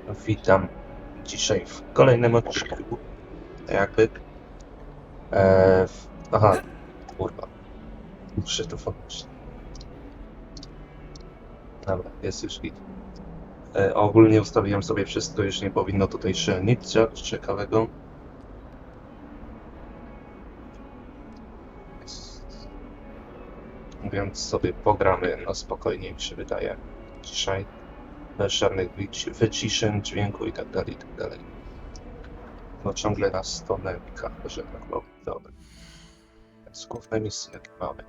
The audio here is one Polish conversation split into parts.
Witam dzisiaj w kolejnym odcinku. Jakby. Aha, kurwa. Muszę to włączyć. Dobra, jest już git. Ogólnie ustawiłem sobie wszystko, już nie powinno tutaj się nic dziać ciekawego. Więc sobie pogramy na spokojnie, mi się wydaje. Dzisiaj. Bez żadnych wyciszeń, dźwięku i tak dalej, i tak dalej. No ciągle nas to nęka, że tak powiem. Dobra. Więc główne misje jakie mamy.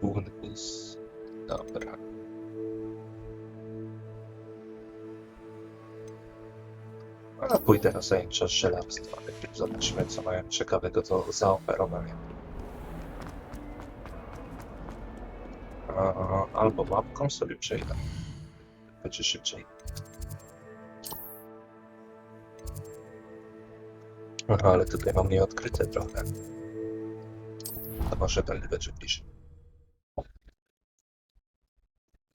Główny mis. Dobra. A pójdę na zajęcia z Zielarstwa. Zobaczmy, co mają ciekawego do zaoferowania. Albo mapką sobie przejdę. Będzie szybciej. Aha, ale tutaj mam nieodkryte trochę. To może będzie bliżej.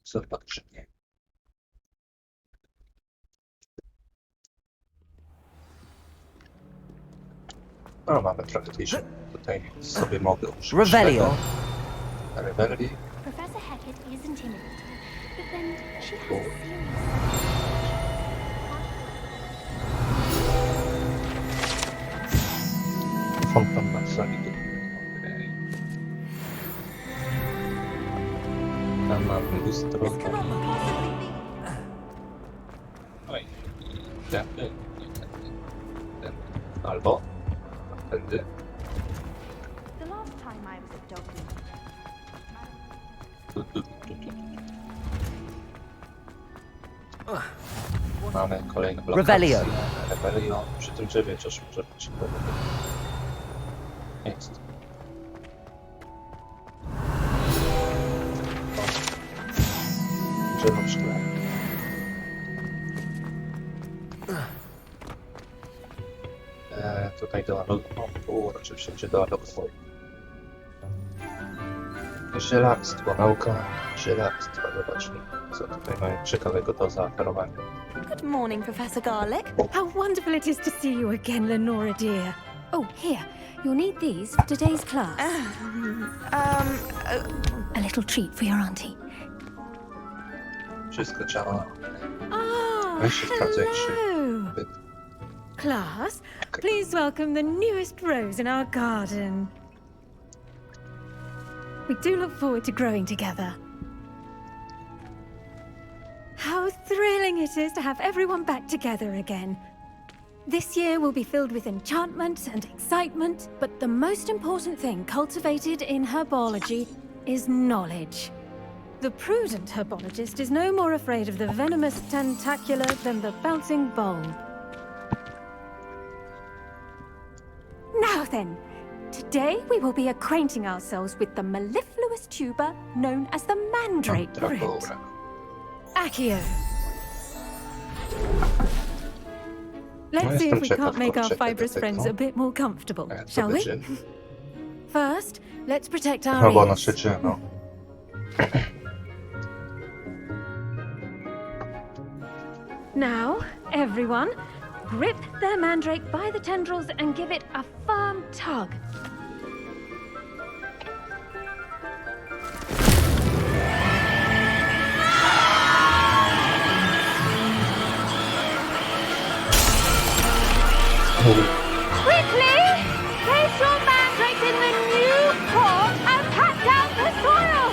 Zobaczymy. No, mamy trochę bliżej. Tutaj sobie mogę użyć Revelio. Revelii. Professor Hackett is intimidating, but then she has a serious Fontanna Salidu. Okej. Tam mamy lustro. Oj. Tędy. Tędy. Albo. Tędy. The last time I was at Dogwood, Mamy kolejne blokady. Revelio. Revelio. Przy tym drzewie coś może być. Jest. Drzewo w szkle. Tutaj do oczywiście gdzie do rozwoju. Zielarstwo, nauka zielarstwa. Zobaczmy, co tutaj mają ciekawego do zaoferowania. Good morning, Professor Garlic. How wonderful it is to see you again, Lenora dear. Oh, here, you'll need these for today's class. A little treat for your auntie. Wszystko działa. Ah, Weź się sprawdzę, jak się hello. pyta. Class, please welcome the newest rose in our garden. We do look forward to growing together. How thrilling it is to have everyone back together again. This year will be filled with enchantment and excitement, but the most important thing cultivated in herbology is knowledge. The prudent herbologist is no more afraid of the venomous tentacular than the bouncing bulb. Now then, today we will be acquainting ourselves with the mellifluous tuber known as the mandrake root. Dobra. Accio. No, Let's see jestem if we ciekaw, can't make our kurczę, fibrous tego. friends a bit more comfortable, Co shall we? będzie? First, let's protect our No bo ears. na szczycie, no. Now, everyone, grip their mandrake by the tendrils and give it a firm tug. Quickly! Place your mandrakes in the new pot and pat down the soil!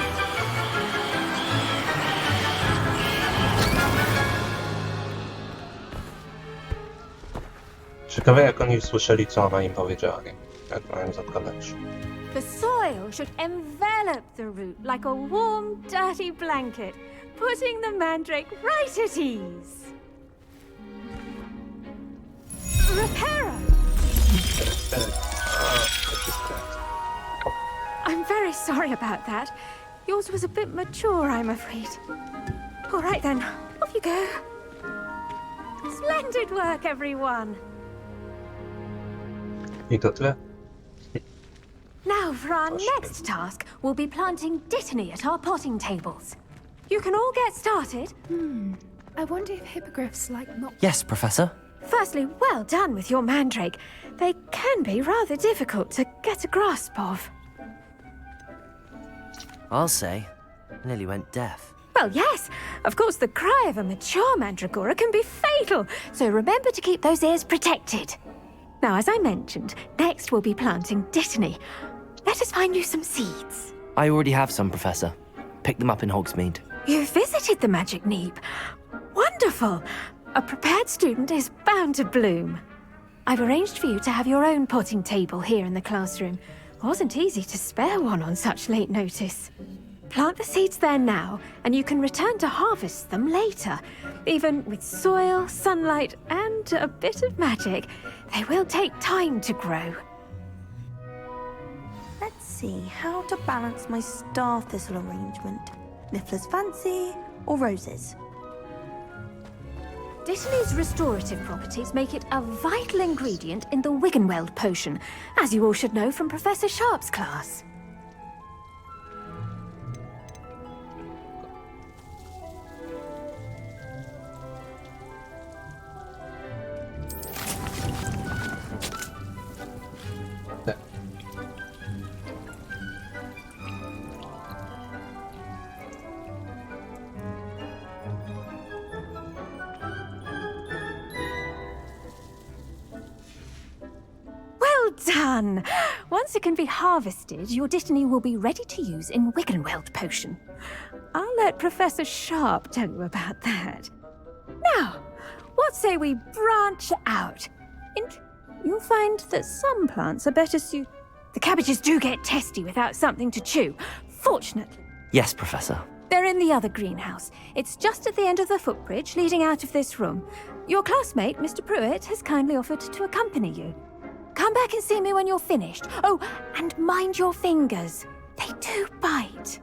Ciekawe jak oni słyszeli, co ona im powiedziała, nie? Jak mają zakładać. The soil should envelop the root like a warm, dirty blanket, putting the mandrake right at ease. Reparo! I'm very sorry about that. Yours was a bit mature, I'm afraid. All right then, off you go. Splendid work, everyone. I to tyle? Now for our next task, we'll be planting dittany at our potting tables. You can all get started. I wonder if hippogriffs like not. Yes, Professor. Firstly, well done with your mandrake. They can be rather difficult to get a grasp of. I'll say. Nearly went deaf. Well, yes. Of course, the cry of a mature mandragora can be fatal, so remember to keep those ears protected. Now, as I mentioned, next we'll be planting dittany. Let us find you some seeds. I already have some, Professor. Picked them up in Hogsmeade. You visited the Magic Neep. Wonderful. A prepared student is bound to bloom. I've arranged for you to have your own potting table here in the classroom. Wasn't easy to spare one on such late notice. Plant the seeds there now, and you can return to harvest them later. Even with soil, sunlight, and a bit of magic, they will take time to grow. Let's see how to balance my star thistle arrangement. Niffler's fancy or roses? Dittany's restorative properties make it a vital ingredient in the Wiggenweld potion, as you all should know from Professor Sharp's class. Done! Once it can be harvested, your dittany will be ready to use in Wiggenweld potion. I'll let Professor Sharp tell you about that. Now, what say we branch out? You'll find that some plants are better suited. The cabbages do get testy without something to chew, fortunately. Yes, Professor. They're in the other greenhouse. It's just at the end of the footbridge leading out of this room. Your classmate, Mr. Pruitt, has kindly offered to accompany you. Come back and see me when you're finished. Oh, and mind your fingers. They do bite.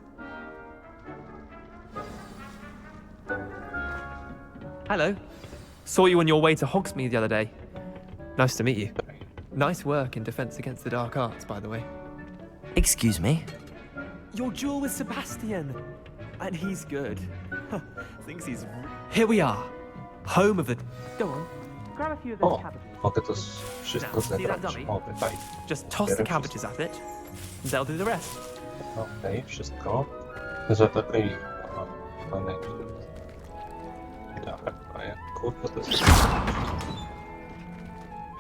Hello. Saw you on your way to Hogsmeade the other day. Nice to meet you. Nice work in Defense Against the Dark Arts, by the way. Excuse me? Your duel with Sebastian. And he's good. Thinks he's... Here we are. Home of the... Go on. Grab a few of those cabbages. Mogę to wszystko See that zebrać. dummy? O, tutaj. Just toss the cabbages at it. And they'll do the rest. Okej, wszystko. Zaatakuj. A jak kurwa to jest...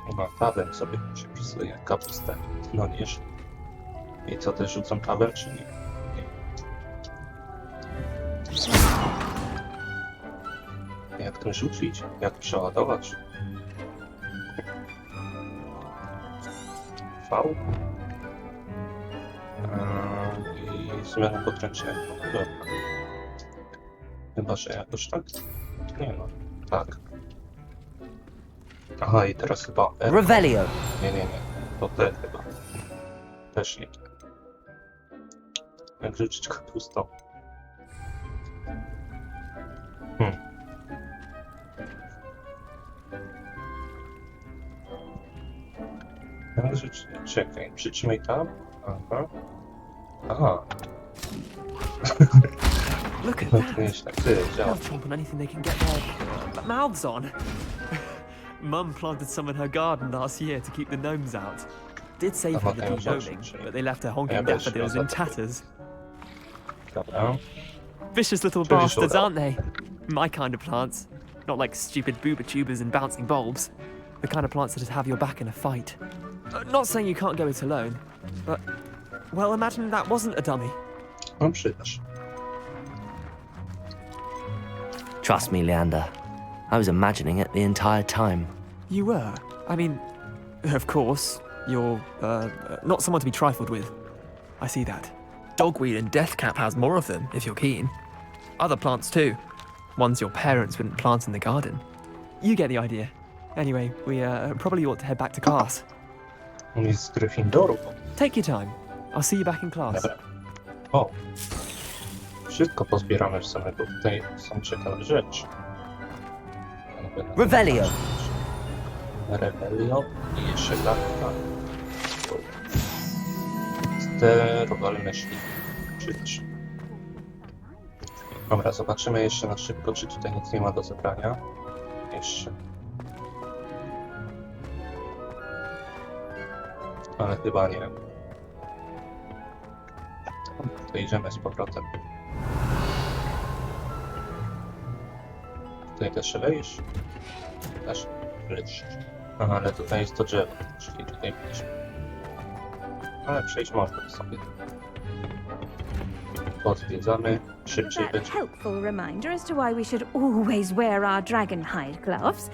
Chyba tabem sobie się wpisuje kapustę. No nież. I co, też rzucam tabem, czy nie? Nie. Jak tym rzucić? Jak przeładować? V. I zmiana podręcznego. Dobra. Chyba, że jakoś tak? Nie no. Tak. Aha, i teraz chyba R. Revelio. Nie. To T chyba. Też nie. Jak rzucić kapustą? Jak rzucić? Czekaj, przytrzymaj tam. Aha. Look at No that. to nieźle. Ty, działa. They'll chomp on anything they can get their mouths on. Mum planted some in her garden last year to keep the gnomes out. Did save her the deboning, but they left her honking daffodils in tatters. Dobra. Vicious little bastards, aren't they? My kind of plants. Not like stupid booba tubers and bouncing bulbs. The kind of plants that have your back in a fight. Not saying you can't go it alone, but... Well, imagine that wasn't a dummy. No przydasz. Trust me, Leander. I was imagining it the entire time. You were? I mean, of course, you're, not someone to be trifled with. I see that. Dogweed and deathcap has more of them, if you're keen. Other plants too. Ones your parents wouldn't plant in the garden. You get the idea. Anyway, we probably ought to head back to class. On jest z Gryffindoru. Take your time. I'll see you back in class. Dobra. O! Wszystko pozbieramy w sumie, bo tutaj są ciekawe rzeczy. Revelio. Rebelio i jeszcze latka. Sterowalne szliki. Czyż. Dobra, zobaczymy jeszcze na szybko, czy tutaj nic nie ma do zebrania. Jeszcze. Ale chyba nie. To idziemy z powrotem. Tutaj też wejść. Też wejść. Aha, ale tutaj jest to drzewo, czyli tutaj byliśmy. Ale przejść można sobie. Odwiedzamy, szybciej That będzie. helpful reminder as to why we should always wear our dragon hide gloves.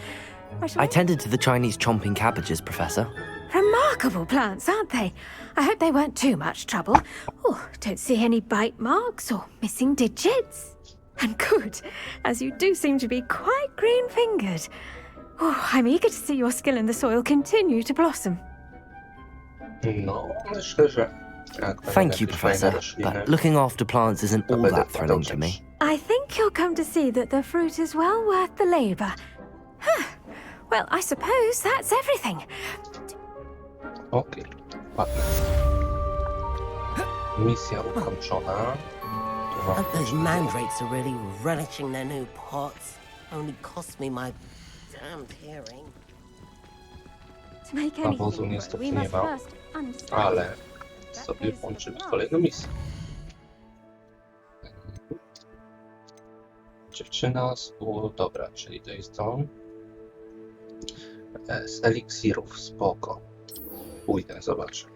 I tended to the Chinese chomping cabbages, Professor. Remarkable plants, aren't they? I hope they weren't too much trouble. Oh, don't see any bite marks or missing digits. And good, as you do seem to be quite green-fingered. Oh, I'm eager to see your skill in the soil continue to blossom. No, myślę, że... jak będą Thank you, jakieś fajne Professor, rośliny, but looking after plants isn't to all będę that thrilling to me. podążać. I think you'll come to see that the fruit is well worth the labor. Huh. Well, I suppose that's everything. Okej, ładnie. Misja ukończona. Hope those mandrakes are really relishing their new pots. Only cost me my damned hearing. To make Nawozu anything grow, niestety we nie must ma, first understand. ale sobie włączymy kolejną misję. Dziewczyna z... dobra, czyli to jest to. Z eliksirów, spoko. Pójdę, zobaczę.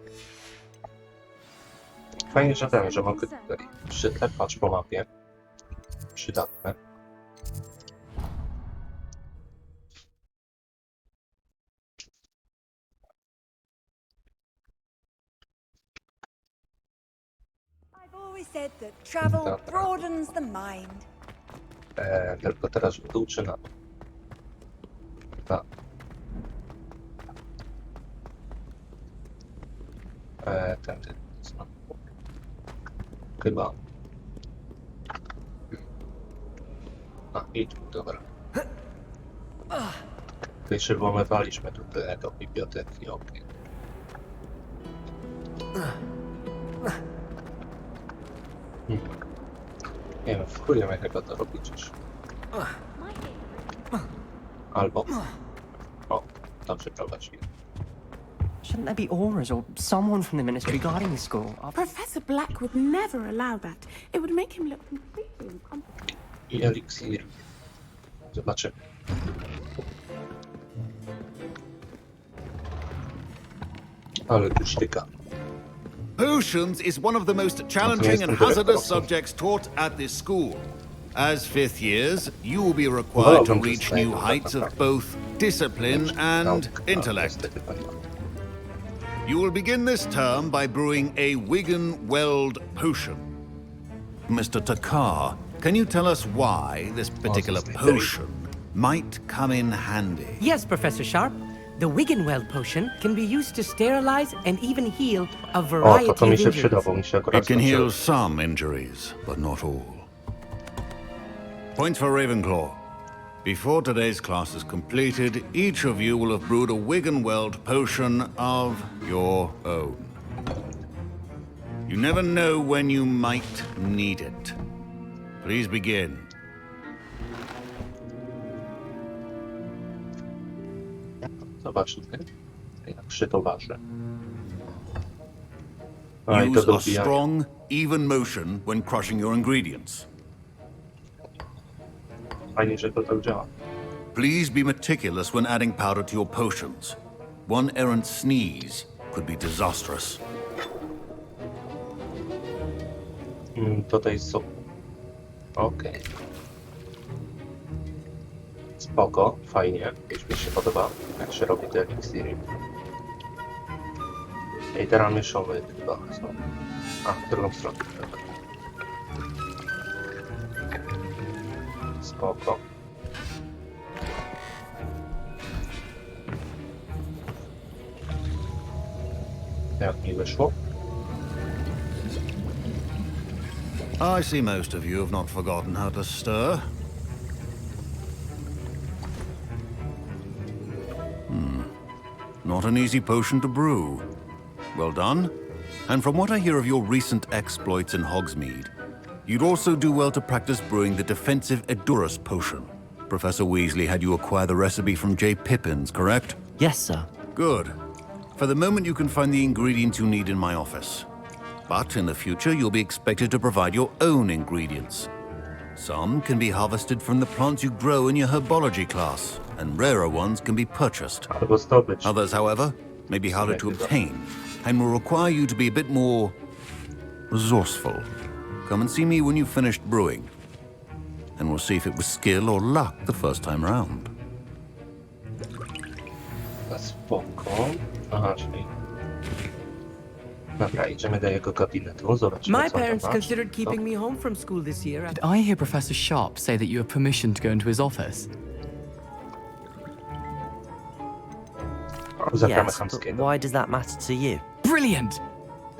Fajnie, że ten, że mogę tutaj przytlepać po mapie. Przydatne. I've always said that travel Dobra. broadens the mind. Tylko teraz w dół czy na dół? Tak. Tędy. Chyba. A, i tu, dobra. Tutaj się włamywaliśmy tutaj do biblioteki, okej. Nie wiem, wchujemy chyba to robić już. Albo... O, dobrze prowadziłem. Shouldn't there be auras or someone from the ministry guarding the school? Professor Black would never allow that. It would make him look completely incompetent. I eliksir. Zobaczymy. Ale tu sztyka. Potions is one of the most challenging and hazardous subjects taught at this school. As fifth years, you will be required to reach new heights of both discipline and intellect. You will begin this term by brewing a Wigan-Weld potion. Mr. Takar, can you tell us why this particular potion might come in handy? Yes, Professor Sharp. The Wiggenweld potion can be used to sterilize and even heal a variety to of mi się injuries. przyda, bo mi się akurat It can skończyło. heal some injuries, but not all. Points for Ravenclaw. Before today's class is completed, each of you will have brewed a Wiggenweld potion of your own. You never know when you might need it. Please begin. Zobaczmy, jak przy towarze. A, i to Use a dobijanie. strong, even motion when crushing your ingredients. Fajnie, że to tak działa. Please be meticulous when adding powder to your potions. One errant sneeze could be disastrous. Tutaj są. Okej. Spoko, fajnie. Już mi się podoba, jak się robi te eliksiry. I teraz mieszamy chyba. A, w drugą stronę. Spoko. Jak mi wyszło? I see most of you have not forgotten how to stir. Not an easy potion to brew. Well done. And from what I hear of your recent exploits in Hogsmeade, You'd also do well to practice brewing the defensive Edurus potion. Professor Weasley had you acquire the recipe from J. Pippin's, correct? Yes, sir. Good. For the moment, you can find the ingredients you need in my office. But in the future, you'll be expected to provide your own ingredients. Some can be harvested from the plants you grow in your herbology class, and rarer ones can be purchased. Albo zdobyć. Others, however, may be harder to obtain, and will require you to be a bit more resourceful. Come and see me when you've finished brewing, and we'll see if it was skill or luck the first time round. Spoko. Aha, czyli... Dobra, idziemy do jego gabinetu, zobaczymy My co tam parents ma. considered keeping me home from school this year. Did I hear Professor Sharp say that you have permission to go into his office? Zapraszamy Yes, but chamskiego. why does that matter to you? Brilliant!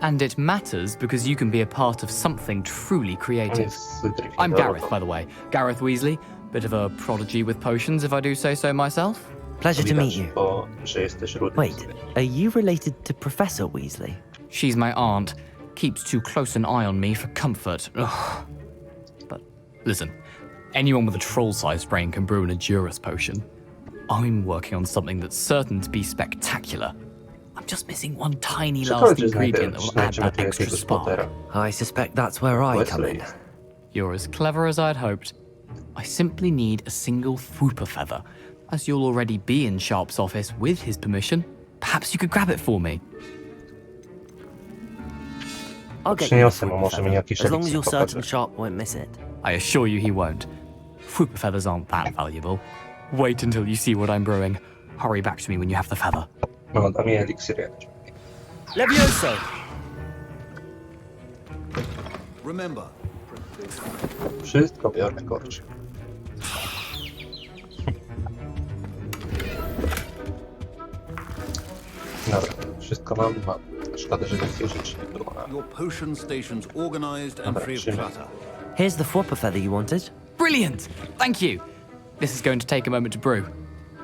And it matters because you can be a part of something truly On creative. jest z Gryffindorem. I'm Gareth, by the way. Gareth Weasley. Bit of a prodigy with potions, if I do say so myself. Pleasure to meet Widać, you. bo że jesteś rudy. Wait, are you related to Professor Weasley? She's my aunt. Keeps too close an eye on me for comfort. Ugh. But listen, anyone with a troll-sized brain can brew an Edurus potion. I'm working on something that's certain to be spectacular. I'm just missing one tiny last ingredient that will add that extra spark. I suspect that's where I come in. You're as clever as I'd hoped. I simply need a single Fwooper feather. As you'll already be in Sharp's office with his permission, perhaps you could grab it for me. I'll get you Przyniosę the mu, Fwooper może mi feather, jakiś as long as eliksir you're certain pokaże. Sharp won't miss it. I assure you he won't. Fwooper feathers aren't that valuable. Wait until you see what I'm brewing. Hurry back to me when you have the feather. No, da mi eliksir jakiś. Levioso! Remember, Wszystko biorę, korczy. Dobra, wszystko mam. Szkoda, że takich rzeczy nie było. your potion station's organized and free of clutter. Here's the Fwooper feather you wanted. Brilliant! Thank you! This is going to take a moment to brew.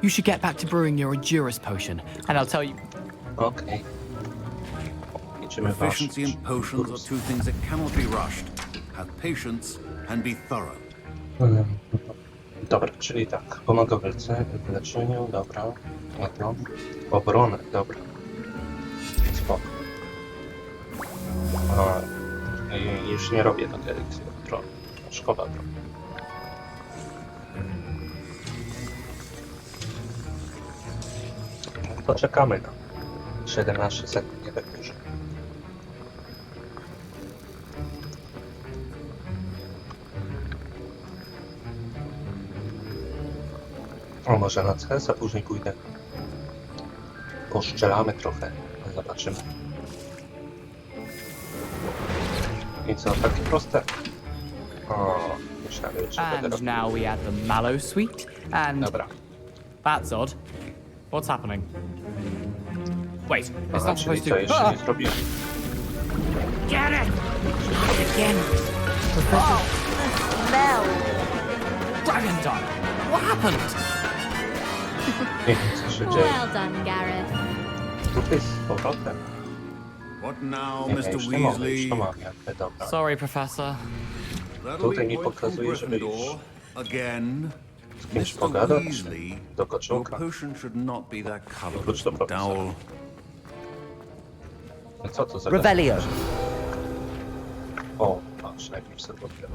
You should get back to brewing your Edurus potion, and I'll tell you... Okej. Idziemy Efficiency ważyć. and potions are two things that cannot be rushed. Have patience and be thorough. Dobra, czyli tak. Pomaga w leczeniu, dobra. Ładno. Obronę, dobra. Spoko. I już nie robię tego eliksiru. Szkoda trochę. To czekamy na 17 sekund, nie tak dużo. O, może na CS, a później pójdę. Poszczelamy trochę, zobaczymy. I co, takie proste? O, myślałem, że będę And robił. now we add the mallow sweet, and... Dobra. That's odd. What's happening? Wait, it's Aha, not czyli supposed co, to... jeszcze nie zrobiłem. Get it! Try it again. Oh, the smell. Dragon Dog! What happened? Nie wiem, co się dzieje. Well done, Gareth. Tutaj z powrotem. What now, Nie, Mr. już to mamy, Weasley? już to mam jakby, dobra. Sorry, Professor. That'll Tutaj be mi point pokazuje, from żeby już Gryffindor. Again. z kimś Mr. pogadać, Weasley, do your koczułka. potion should not be that Wróć colorless do and profesora. dull. No co to za Revelio. gadanie? O, patrz, najpierw sobie odbiorę.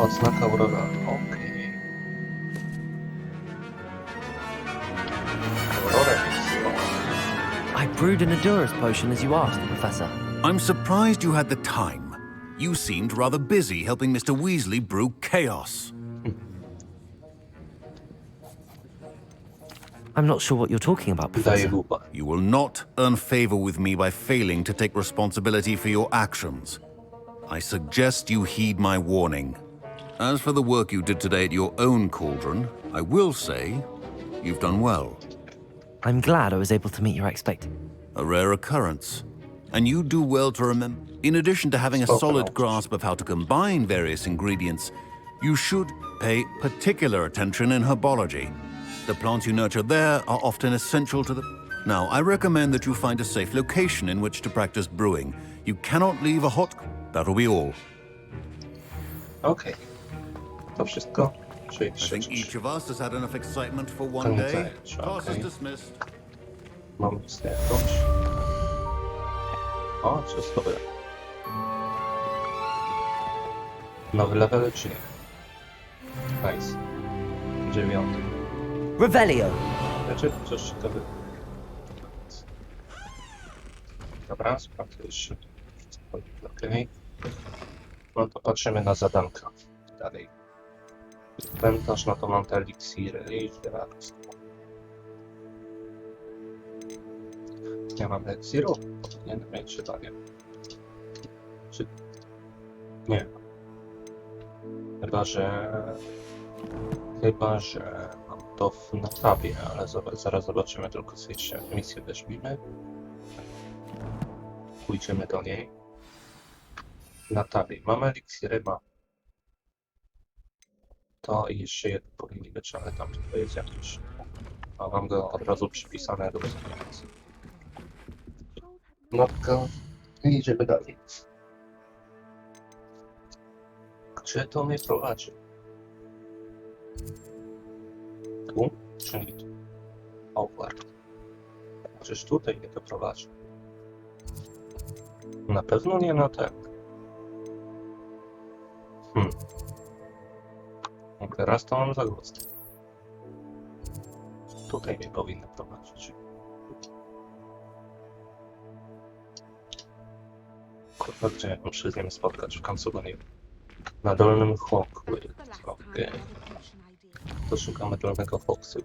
Odznaka Aurora, okej. Aurora jest I brewed an Edurus potion as you asked, Professor. I'm surprised you had the time. You seemed rather busy helping Mr. Weasley brew chaos. I'm not sure what you're talking about, daje Professor. lupa. You will not earn favor with me by failing to take responsibility for your actions. I suggest you heed my warning. As for the work you did today at your own cauldron, I will say you've done well. I'm glad I was able to meet your expectations. A rare occurrence. And you do well to remember. In addition to having a solid grasp of how to combine various ingredients, you should pay particular attention in herbology. The plants you nurture there are often essential to the... Now, I recommend that you find a safe location in which to practice brewing. You cannot leave a hot... That'll be all. Okej. To wszystko? Czyli I think each of us has had enough excitement for one Koniec day. zajęcia, Class is okej. dismissed. Mam listę jakąś. O, co jest dobre. Nowy level czy nie? Nice. 9. Revelio. Znaczy, coś ciekawego. Dobra, sprawdzę jeszcze. Okej. No to patrzymy na zadanka. Dalej. Pamiętasz, no to mam te eliksiry i zielarstwo. Nie mam eliksiru? Nie mieć chyba nie. Czy... Nie. Chyba, że mam to na tabie, ale zaraz zobaczymy, tylko sobie jeszcze misję weźmiemy. Pójdziemy do niej. Na tabie. Mamy eliksiry, ma. To i jeszcze jedno powinni być, ale tam to jest jakiś. A mam go od razu przypisane do zmieniający. Nauka. I idziemy dalej. Gdzie to mnie prowadzi? Tu? Czy nie tu? Hogwarts. Przecież tutaj mnie to prowadzi. Na pewno nie na ten. Teraz to mam zagłoskę. Tutaj mnie powinno prowadzić. Kurwa, gdzie ja muszę z nim spotkać w końcu, bo nie wiem. Na dolnym Hogwarts. Okej. To szukamy dolnego Foxy.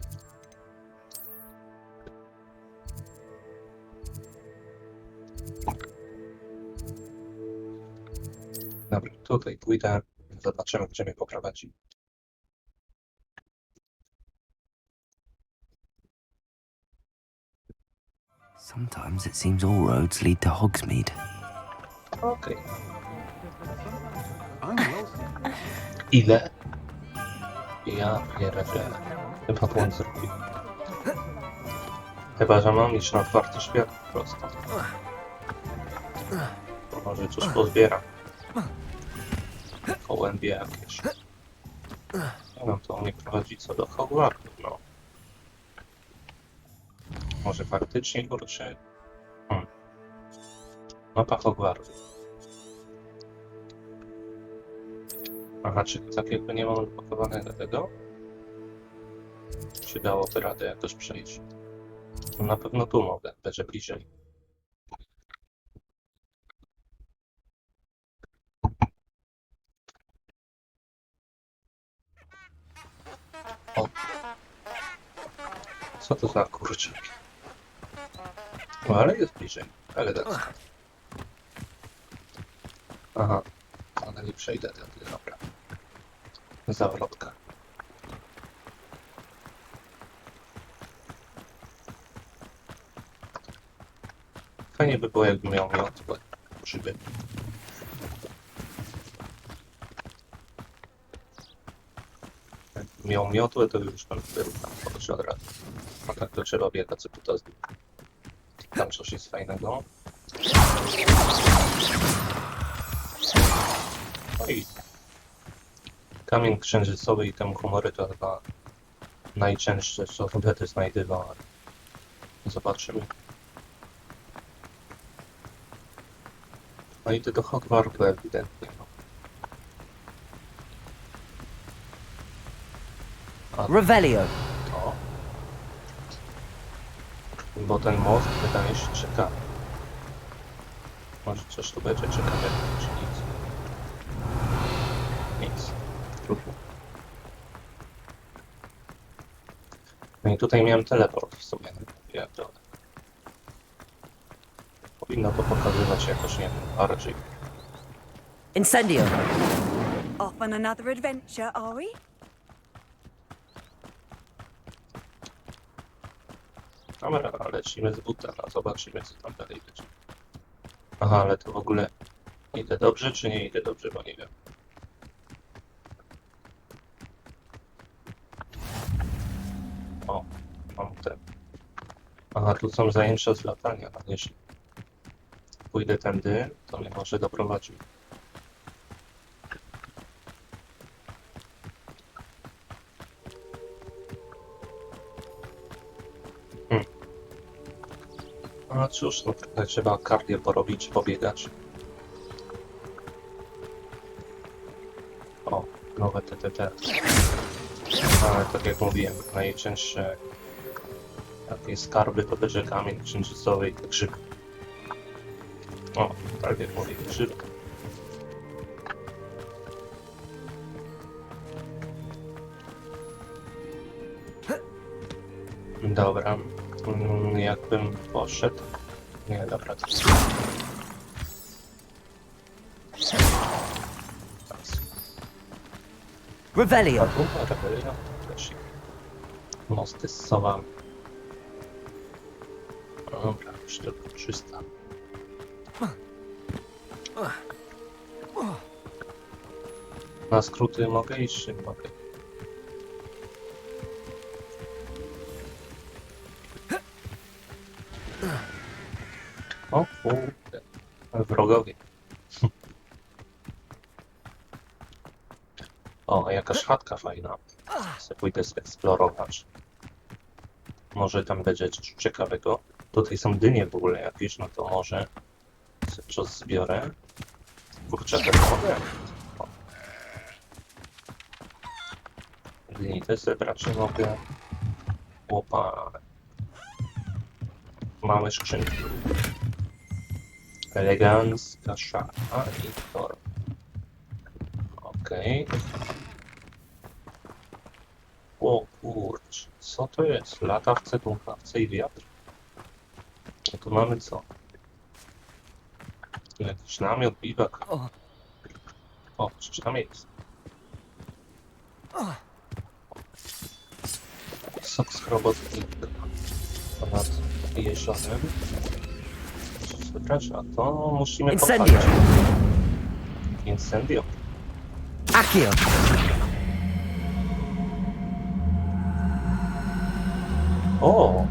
Dobra, tutaj pójdę. Zobaczymy, gdzie mnie poprowadzi. Sometimes it seems all roads lead to Hogsmeade. Okej. Ile? Ja pierdzielę. Chyba błąd zrobił. Chyba, że mam iść na otwarty świat po prostu. To może coś pozbieram. Kołębie jakieś. Nie wiem, to mnie prowadzi co do Hogwartu, no. Może faktycznie, kurczę. Mapa Hogwartu. Aha, czy tak jakby nie mam odblokowanego tego? Czy dałoby radę jakoś przejść? No na pewno tu mogę, będzie bliżej. O! Co to za kurczak? No ale jest bliżej, elegancko. Aha, ale nie przejdę tędy, dobra. Zawrotka. Fajnie by było, jakbym miał miotłę, grzyby. Jakbym miał miotłę, to już bym był tam podeszł od razu. A tak to trzeba biegać co tutaj. Tam coś jest fajnego. No i kamień księżycowy i ten humory to chyba najczęstsze, co wtedy znajdywałem. Zobaczymy. No i do Hogwartu ewidentnie. No. Revelio. To. Bo ten most wydaje się czeka. Może coś tu będzie ciekawego, czy nic. Nic. Trudno. No i tutaj miałem teleport w sobie. Jak to? Powinno to pokazywać jakoś, nie wiem, bardziej. Incendio. Off on another adventure, are we? Dobra, lecimy z buta, no zobaczymy co tam dalej będzie. Aha, ale to w ogóle idę dobrze, czy nie idę dobrze, bo nie wiem. O, mam ten. Aha, Aha, tu są zajęcia z latania, a jeśli pójdę tędy, to mnie może doprowadzi. A cóż, no trochę trzeba cardio porobić, pobiegać. O, nowe TTT. Ale tak jak mówiłem, najczęstsze takie skarby to będzie kamień księżycowy i grzyb. O, tak jak mówię, grzyb. Dobra, jakbym poszedł... Nie, dobra. Revelio. Revelio. Mosty z sowami. Dobra, już tylko 300. Na skróty mogę iść, czy nie mogę? O kurde, wrogowie. O, jakaś chatka fajna. Chcę pójdę zeksplorować. Może tam będzie coś ciekawego. Tutaj są dynie w ogóle jakieś, no to może coś zbiorę. Kurczę, tak mogę. O. Dyni też zebrać nie mogę. Łopa. Małe skrzynki. Elegancka szafa i tor. Okej. O kurczę, co to jest? Latawce, dmuchawce i wiatr. No tu mamy co? Jakiś namiot, biwak. O, coś tam jest. Sok z robotnika. Ponad jeziorem. Coś wybrać, a to musimy Incendio. popatrzeć. Incendio. Accio. O,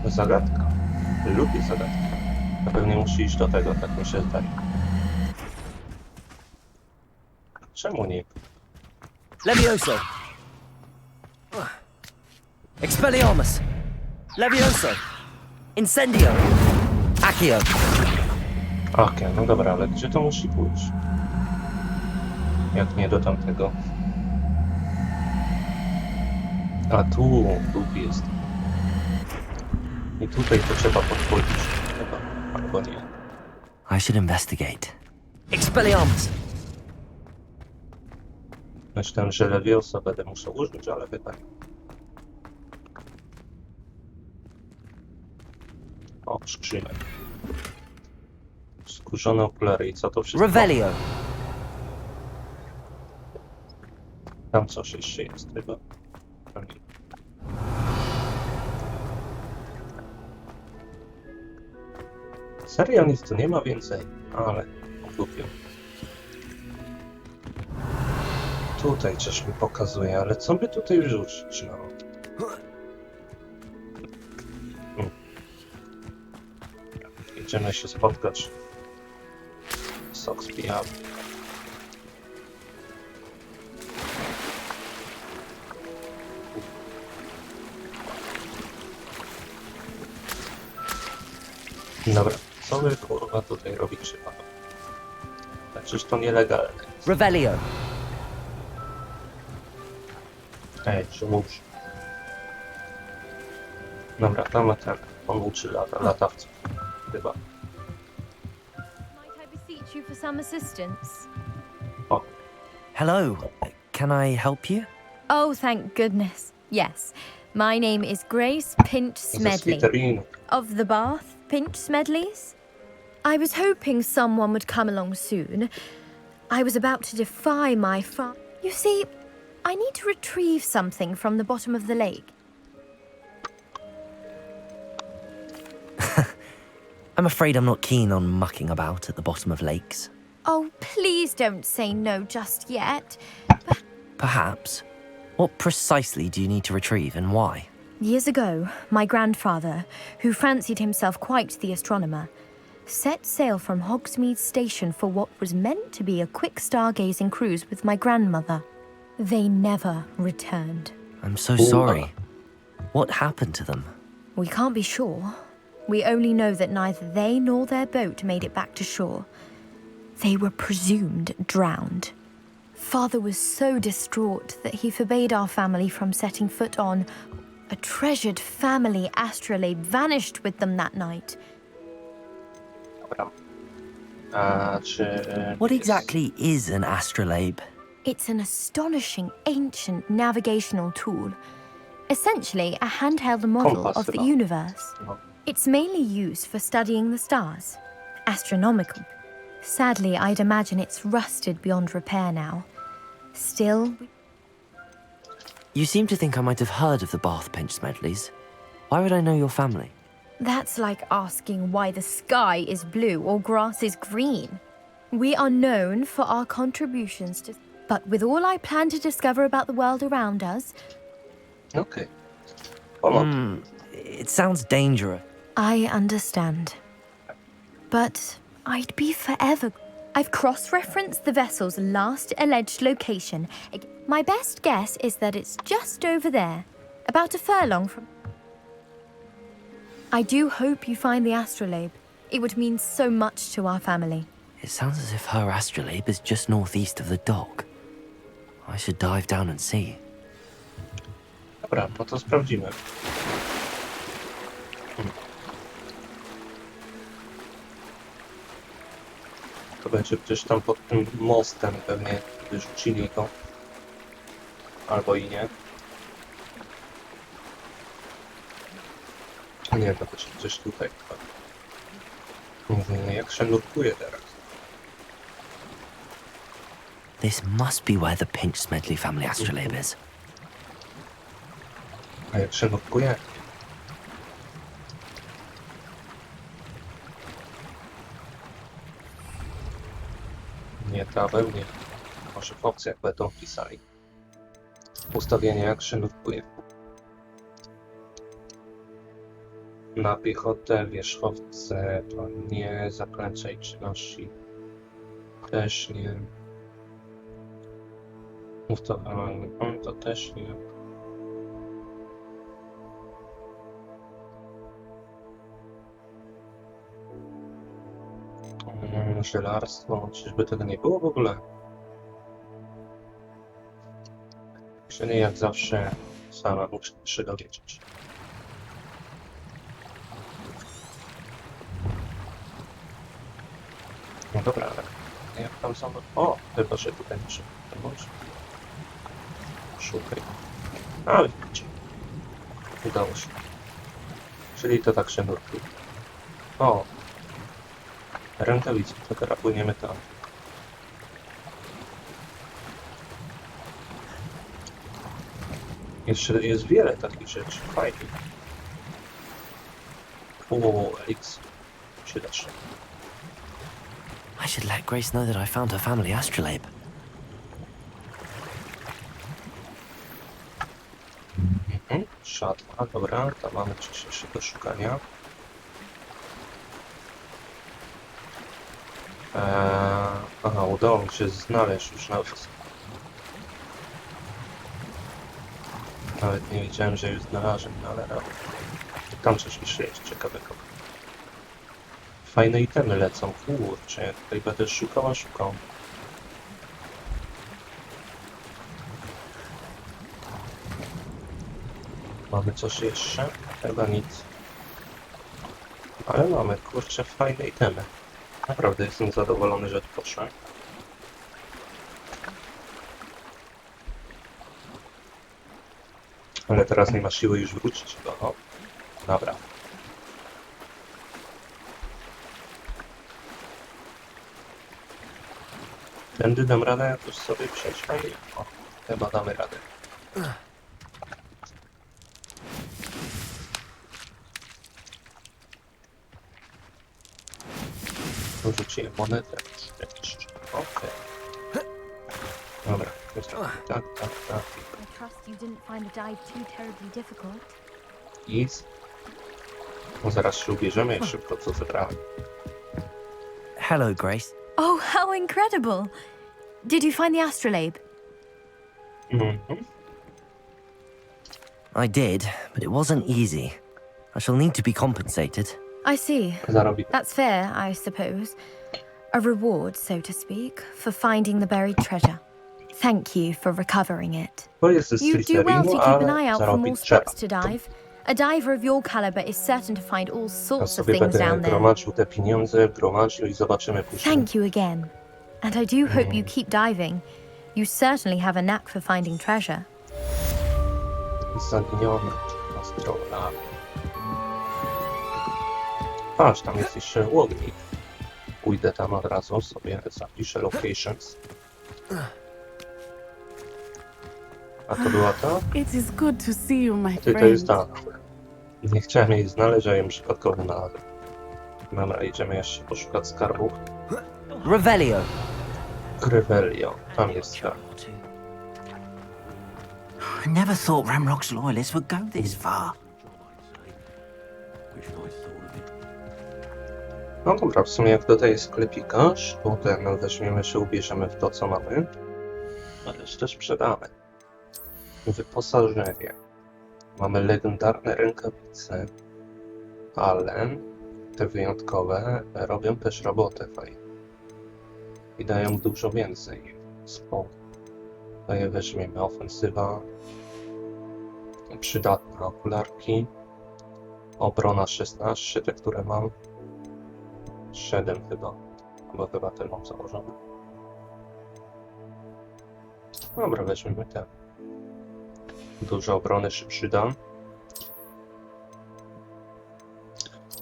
zagadka. Lubię zagadki. Na pewno musi iść do tego, tak mi się zdaje. Czemu nie? Levioso. Expelliarmus. Levioso. Incendio. Accio. Okej, no dobra, ale gdzie to musi pójść? Jak nie do tamtego? A tu jest. I tutaj to trzeba podchodzić. Chyba. Albo nie. I should investigate. Expelliarmus. Myślałem, że Leviosa będę musiał użyć, ale chyba nie. O, skrzynek. Skórzone okulary i co to wszystko? Revelio. Tam coś jeszcze jest chyba. Serio, nic tu nie ma więcej, ale głupio. Tutaj coś mi pokazuje, ale co by tutaj wrzucić, no? Idziemy się spotkać. Sok spijamy. Dobra, co wy kurwa tutaj robicie? Przecież to nielegalne. Revelio. Ej, czy mórz? Dobra, tam ten. On uczy latawców. Chyba. Might I beseech you for some assistance? O, Hello. Can I help you? Oh, thank goodness. Yes. My name is Grace Pinch ze Smedley. Slytherinu. Of the Bath Pinch Smedleys? I was hoping someone would come along soon. I was about to defy my father. You see, I need to retrieve something from the bottom of the lake. I'm afraid I'm not keen on mucking about at the bottom of lakes. Oh, please don't say no just yet. Perhaps. What precisely do you need to retrieve and why? Years ago, my grandfather, who fancied himself quite the astronomer, set sail from Hogsmeade Station for what was meant to be a quick stargazing cruise with my grandmother. They never returned. I'm so sorry. What happened to them? We can't be sure. We only know that neither they nor their boat made it back to shore. They were presumed drowned. Father was so distraught that he forbade our family from setting foot on. A treasured family astrolabe vanished with them that night. What exactly is an astrolabe? It's an astonishing ancient navigational tool. Essentially, a handheld model of the universe. It's mainly used for studying the stars. Astronomical. Sadly, I'd imagine it's rusted beyond repair now. Still... You seem to think I might have heard of the Bath Pinch Smedleys. Why would I know your family? That's like asking why the sky is blue or grass is green. We are known for our contributions to... But with all I plan to discover about the world around us... Okay. It sounds dangerous. I understand. But I'd be forever... I've cross-referenced the vessel's last alleged location. My best guess is that it's just over there, about a furlong from... I do hope you find the astrolabe. It would mean so much to our family. It sounds as if her astrolabe is just northeast of the dock. I should dive down and see. Dobra, no to sprawdzimy. To będzie gdzieś tam pod tym mostem pewnie wyrzucili go. Albo i nie. Nie, to będzie gdzieś tutaj. Jak się nurkuje teraz? This must be where the Pinch Smedley family astrolabe is. A jak się nurkuje? Nie, to we mnie. Może w opcjach będą pisali. Ustawienie jak się nurkuje. Na piechotę, wierzchowce, to nie. Zaklęcia i czynności też nie. To też nie. Zielarstwo, czyżby tego nie było w ogóle? Czyli jak zawsze sama muszę się dowiedzieć. No dobra, ale jak tam są... O, chyba się tutaj muszę. Szukaj. Ale widzicie. Udało się. Czyli to tak się nurkuje. O! Rękawice, to teraz płyniemy tam. Jeszcze jest wiele takich rzeczy. Fajnie. O, Elix. Przyda się. I should let Grace know that I found her family astrolabe. Szatwa, dobra, tam mamy coś jeszcze do szukania. Aha, udało mi się znaleźć już nawet. Nawet nie wiedziałem, że już znalazłem, no ale tam coś jeszcze jest ciekawego. Fajne itemy lecą, kurczę, ja tutaj będę szukał. Mamy coś jeszcze? Chyba nic. Ale mamy, kurczę, fajne itemy. Naprawdę jestem zadowolony, że odpocząłem. Ale teraz nie ma siły już wrócić do... O, dobra. Tędy dam radę jakoś sobie przejść fajnie. O, chyba damy radę. Rzuciłem monetę. Okej. Dobra, tak. I trust you didn't find the dive too terribly difficult. Ease. No zaraz się ubierzemy i szybko co zebrałem. Hello, Grace. Oh, how incredible! Did you find the astrolabe? I did, but it wasn't easy. I shall need to be compensated. I see. Zarobi. That's fair, I suppose. A reward, so to speak, for finding the buried treasure. Thank you for recovering it. To jest ze You do well to Slytherinu, keep an ale eye out for more zarobić trzeba. spots to dive. A diver of your caliber is certain to find all Ja sorts of sobie things będę down there. gromadził te pieniądze, gromadził i zobaczymy później. Thank you again. And I do hope you keep diving. You certainly have a knack for finding treasure. Zaginiony astronaut. Patrz, tam jest jeszcze łownik. Pójdę tam od razu, sobie zapiszę locations. A to była ta? It is good to see you, my Ty, to jest friend. ta. Nie chciałem jej znaleźć, a ją przypadkowo znalazłem. Dobra, idziemy jeszcze poszukać skarbów. Revelio. Revelio, tam jest ta. I never thought Ramrock's loyalists would go this far. No dobra, w sumie jak dodaję sklepikarz, potem weźmiemy się, ubierzemy w to, co mamy. A resztę sprzedamy. Wyposażenie. Mamy legendarne rękawice, ale te wyjątkowe robią też robotę fajnie. I dają dużo więcej. Spoko. To je weźmiemy. Ofensywa. Przydatne okularki. Obrona 16, te które mam. 7 chyba. Bo chyba ten mam założony. Dobra, weźmiemy ten. Dużo obrony się przyda.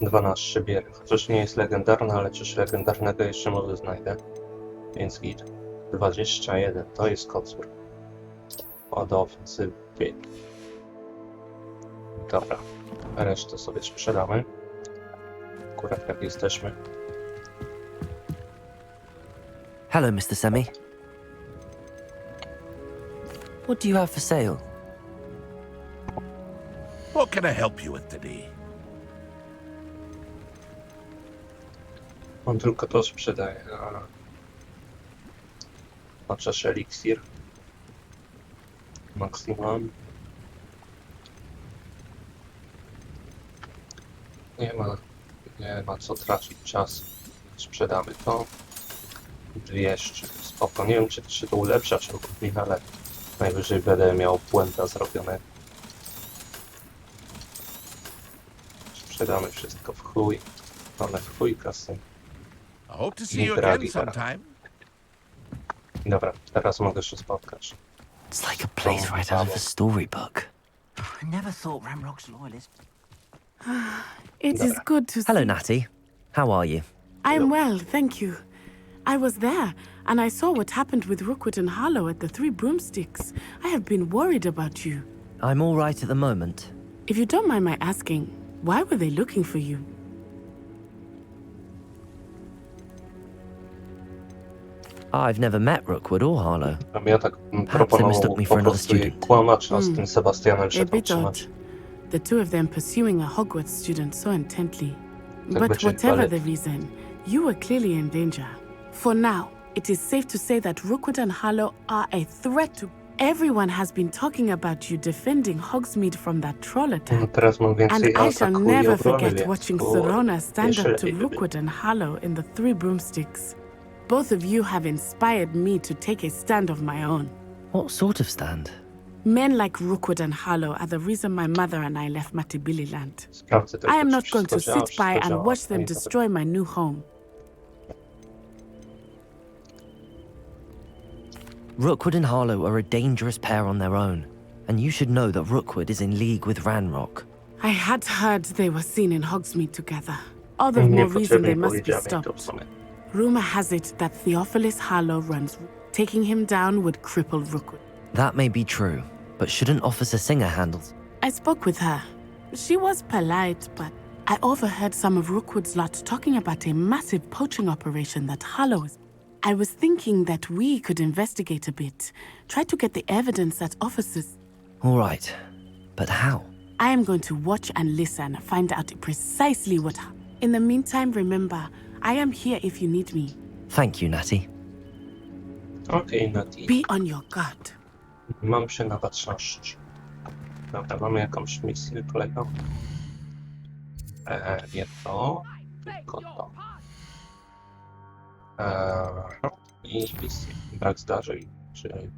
12 bier. Chociaż nie jest legendarna, ale coś legendarnego jeszcze może znajdę. Więc git. 21. To jest kocur. Od ofensywy. Dobra. Resztę sobie sprzedamy. Akurat jak jesteśmy. Hello, Mr. Semi. What do you have for sale? What can I help you with today? On tylko to sprzedaje. Chociaż eliksir. Maksimum. Nie ma co tracić czasu. Sprzedamy to. 200. Spoko. Nie wiem, czy to ulepsza, czy mi, ale najwyżej będę miał błęda zrobione. Sprzedamy wszystko w chuj. Mamy w chuj kasy. I hope to see you again sometime. Dobra, teraz mogę się spotkać. It's like a place right out of a storybook. I never thought Ramrock's loyalists. It is good to see. Hello, Natty. How are you? I'm well, thank you. I was there, and I saw what happened with Rookwood and Harlow at the Three Broomsticks. I have been worried about you. I'm all right at the moment. If you don't mind my asking, why were they looking for you? I've never met Rookwood or Harlow. Ja tak proponował po prostu jej kłamać, a z tym Sebastianem się A bit trzymać. odd. The two of them pursuing a Hogwarts student so intently. Tak But będzie whatever balet. the reason, you were clearly in danger. For now, it is safe to say that Rookwood and Harlow are a threat to... Everyone has been talking about you defending Hogsmeade from that troll attack. No teraz mam And więcej I shall ataku i never obrony, forget więc watching kurde, Serona stand jeszcze up to lepiej by było. Rookwood and Harlow in the Three Broomsticks. Both of you have inspired me to take a stand of my own. What sort of stand? Men like Rookwood and Harlow are the reason my mother and I left Matabeleland. Sprawdzę tylko, I am czy not going to wszystko działa, sit by wszystko and działa. watch them No i destroy my new home. Rookwood and Harlow are a dangerous pair on their own, and you should know that Rookwood is in league with Ranrock. I had heard they were seen in Hogsmeade together. All the more reason they Niepotrzebnie must be powiedziałem to w stopped. sumie. Rumor has it that Theophilus Harlow runs. Taking him down would cripple Rookwood. That may be true, but shouldn't Officer Singer handle... I spoke with her. She was polite, but I overheard some of Rookwood's lot talking about a massive poaching operation that Harlow is... I was thinking that we could investigate a bit. Try to get the evidence that officers... All right, but how? I am going to watch and listen, find out precisely what happened. In the meantime, remember, I am here if you need me. Thank you, Natty. Okej, Nati. Be on your guard. Mam się na baczności. Dobra, mamy jakąś misję kolejną. Nie to, tylko to. I misję. Brak zdarzeń, czyli...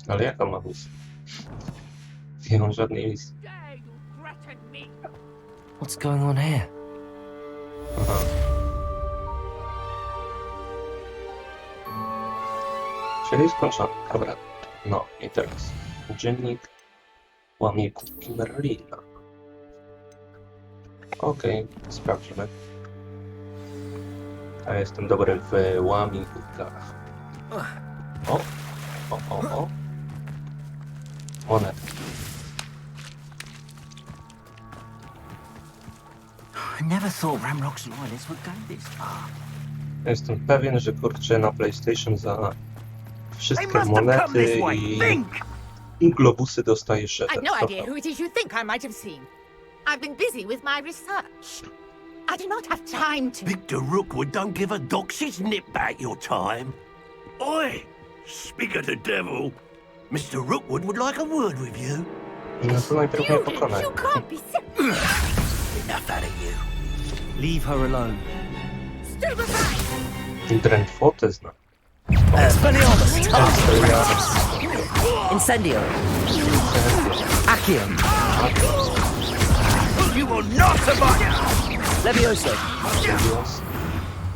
Ale jaka ma misję? Nie mam żadnej misji. What's going on here? Aha. Czyli skończony. Dobra. No i teraz dziennik łamieków Kimberlina. Okej, sprawdźmy. A jestem dobry w łamigłówkach. O. Monet. I never thought Ramrock's loyalists would go this far. Jestem pewien, że kurczę na PlayStation za wszystkie monety i globusy dostajesz I've jeden. no idea who it is you think I might have seen. I've been busy with my research. I do not have time to... Victor Rookwood don't give a doxy's nip back your time. Oi! Speak of the devil. Mr. Rookwood would like a word with you. No to najpierw mnie pokonaj. You can't be serious. Enough out of you. Leave her alone. Drętwotyzna. Incendio. Accium. You will not survive! Levioso.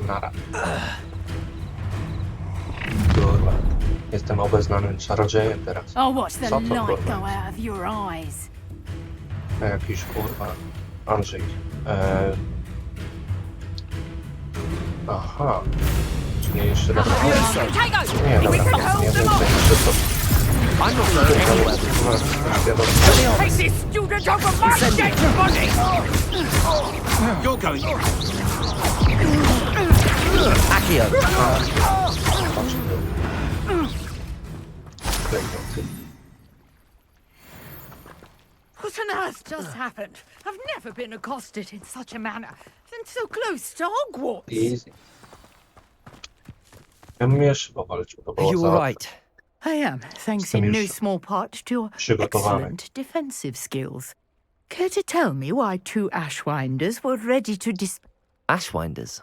Nara. Kurwa. Jestem obeznanym czarodziejem teraz. I'll watch the Co to, light kurwa? go out of your eyes. Jakiś kurwa. Andrzej. Aha. Nie, jeszcze dobra. Nie, dobra. Nie wiem, co to. I'm not Take this student off of my dead body! You're going... Accio. What on earth just happened? I've never been accosted in such a manner, and so close to Hogwarts. Easy. Ja bym jeszcze powalczył, to było You za... all right? I am, thanks Jestem in no już small part to your przygotowany. excellent defensive skills. Care to tell me why two Ashwinders were ready to Ashwinders?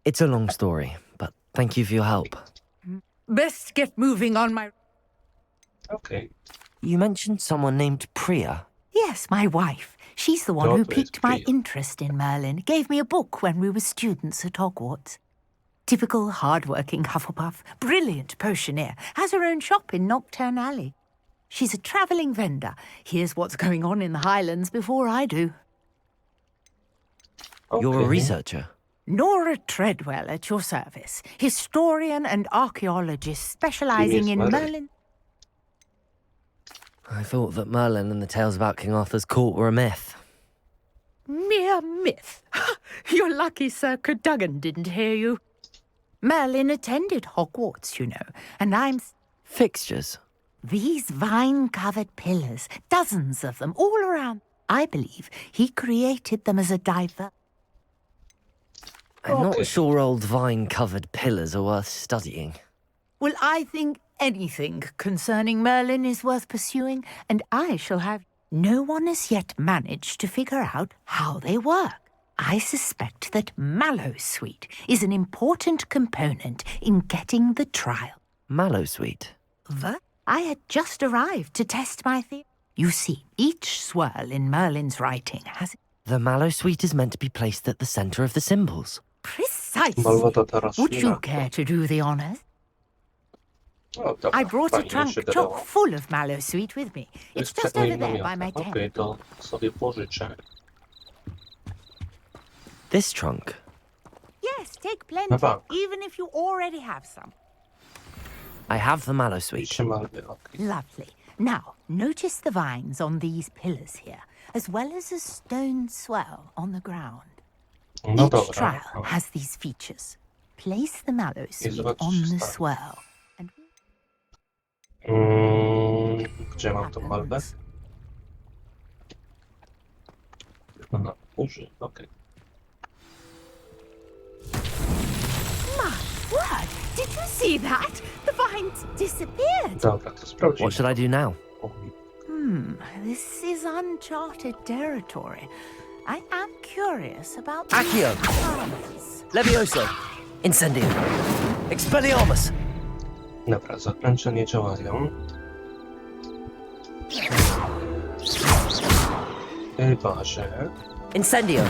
It's a long story, but thank you for your help. Best get moving on my... Okay. You mentioned someone named Priya. Yes, my wife. She's the one who Daughter is piqued my Priya. interest in Merlin, gave me a book when we were students at Hogwarts. Typical hard-working Hufflepuff, brilliant potioneer, has her own shop in Nocturne Alley. She's a travelling vendor. Hears what's going on in the Highlands before I do. You're a researcher. Nora Treadwell at your service, historian and archaeologist specialising in Merlin. I thought that Merlin and the tales about King Arthur's court were a myth. Mere myth. You're lucky Sir Cadogan didn't hear you. Merlin attended Hogwarts, you know, and I'm... Fixtures? These vine-covered pillars, dozens of them, all around. I believe he created them as a diver... I'm not sure old vine-covered pillars are worth studying. Well, I think anything concerning Merlin is worth pursuing, and I shall have... No one has yet managed to figure out how they work. I suspect that Mallowsweet is an important component in getting the trial. Mallowsweet? What? I had just arrived to test my theory. You see, each swirl in Merlin's writing has... The Mallowsweet is meant to be placed at the centre of the symbols. Precisely. Malwata Would you roślina. care to do the honours? O, dobra, I brought a fajnie trunk się chock gadało. full of Mallowsweet with me. It's Jest just moim over there by namiotem. my tent. Okej, to sobie pożyczę. This trunk? Yes, take plenty, Aha. even if you already have some. I have the Mallowsweet. Trzymalny, okej. Lovely. Now, notice the vines on these pillars here, as well as a stone swell on the ground. No Each dobra. trial has these features. Place the mallow sweet on the swirl. And gdzie mam tą malwę? Chyba na górze, okej. word! Did you see that? The vines disappeared. Dobra, to sprawdzimy. What should I do now? This is uncharted territory. I am curious about Accio! Levioso! Incendio! Expelliarmus! Dobra, zaklęcia nie działają. Chyba, że... Incendio!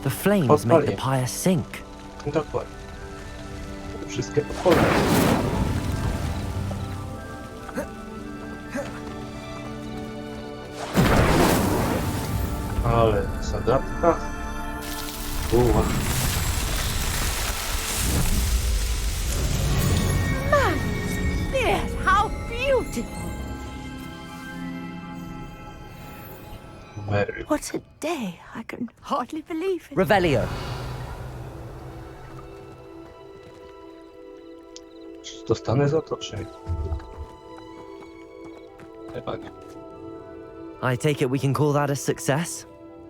The flames make the pyre sink. Dokładnie. Wszystkie podpole. Ale zagadka. Uła. Beard, how beautiful! Mary. What a day! I can hardly believe it. Revelio! Czy dostanę za to, czy... Chyba nie. I take it we can call that a success?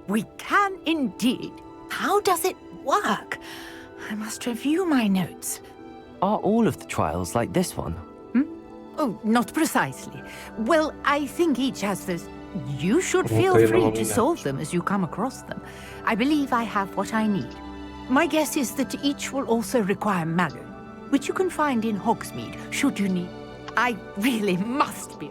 We can indeed. How does it work? I must review my notes. Are all of the trials like this one? Oh, not precisely. Well, I think each has this. You should feel Okay, free no, to no. solve them as you come across them. I believe I have what I need. My guess is that each will also require mallow, which you can find in Hogsmeade, should you need. I really must be.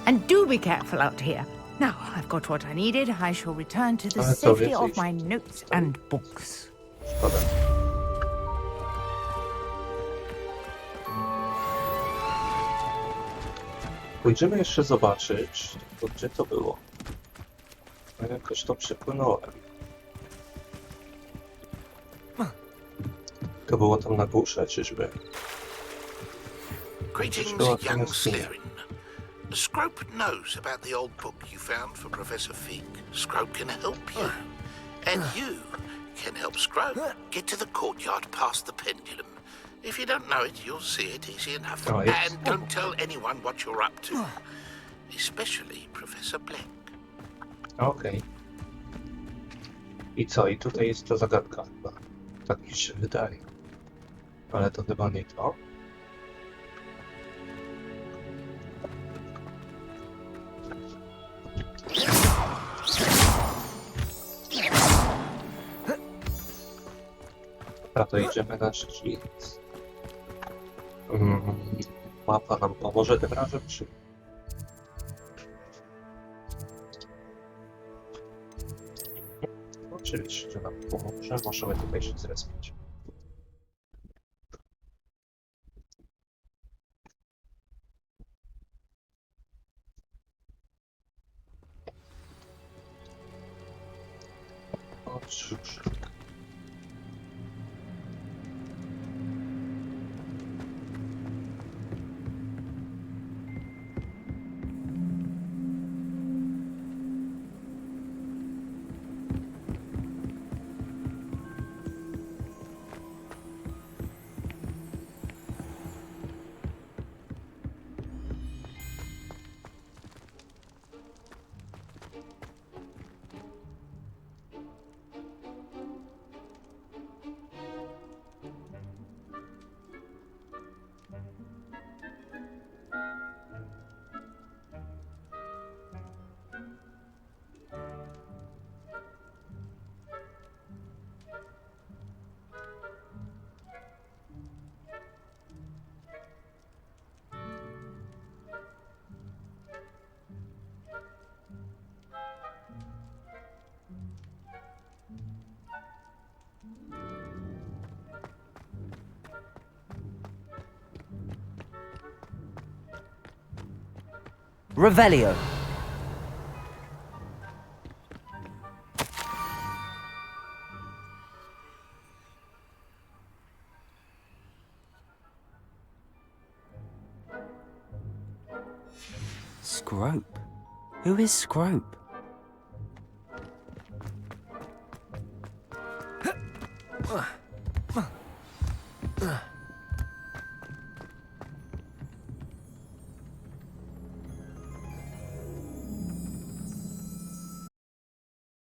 And do be careful out here. Now, I've got what I needed. I shall return to the safety of my notes and books. Szkoda. Pójdziemy jeszcze zobaczyć, to gdzie to było. No jakoś to przepłynąłem. To było tam na górze, czyżby? Greetings, young Slytherin. Scrope knows about the old book you found for Professor Fig. Scrope can help you. And you can help Scrope get to the courtyard past the pendulum. If you don't know it, you'll see it easy enough. Oh, yes. And don't tell anyone what you're up to. Especially Professor Black. Okej. I co? I tutaj jest ta zagadka chyba. Tak mi się wydaje. Ale to chyba nie to. A to idziemy na trzeci. Mapa nam pomoże tym razem, czy... Oczywiście, że nam pomoże. Możemy tutaj się zrespić. O, cóż. Revelio! Scrope? Who is Scrope? Ugh.